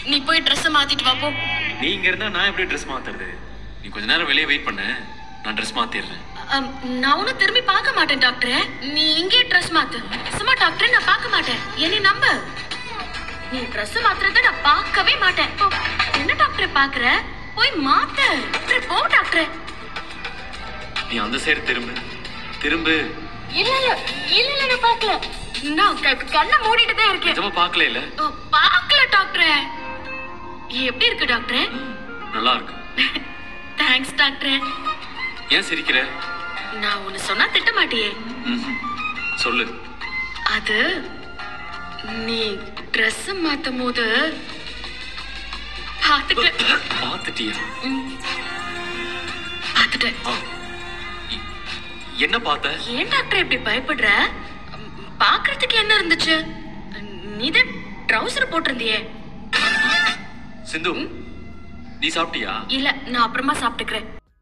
நீ போய் ட்ரெஸ் மாத்திட்டு வா போ. நீ இங்க இருந்தா நான் எப்படி ட்ரெஸ் மாத்துறது? நீ கொஞ்ச நேரம் வெளியே வெயிட் பண்ணு, நான் ட்ரெஸ் மாத்திடுறேன். நான் உன்னை திரும்பி பார்க்க மாட்டேன் டாக்டர். நீ இங்கே ட்ரெஸ் மாத்து. சும்மா டாக்டர் நான் பார்க்க மாட்டேன், என்னை நம்பு. நீ ட்ரெஸ் மாத்துறத நான் பார்க்கவே மாட்டேன். என்ன டாக்டர் பாக்குற? போய் மாத்து. போ டாக்டர். நீ அந்த சைடு திரும்பு திரும்பு. இல்ல இல்ல இல்ல இல்ல நான் பார்க்கல. நான் கண்ணை மூடிட்டு தான் இருக்கேன். நிஜமா பார்க்கல இல்ல? பார்க்கல டாக்டர். எப்படி இருக்கு டாக்டர்? நல்லா இருக்கு. Thanks doctor. ஏன் சிரிக்கிற? நான் உன்னை சொன்னா திட்ட மாட்டியே. சொல்லு. அது நீ ட்ரெஸ் மாத்தும் போது பாத்துட்டியா? பாத்துட்டேன். என்ன பார்த்த? ஏன் டாக்டர் இப்படி பயப்படுற? பாக்குறதுக்கு என்ன இருந்துச்சு? நீதான் ட்ரவுசர் போட்டிருந்தியே. சிந்து, நீ சாப்பிட்டியா? இல்ல, நான் அப்புறமா சாப்பிட்டுக்கிறேன்.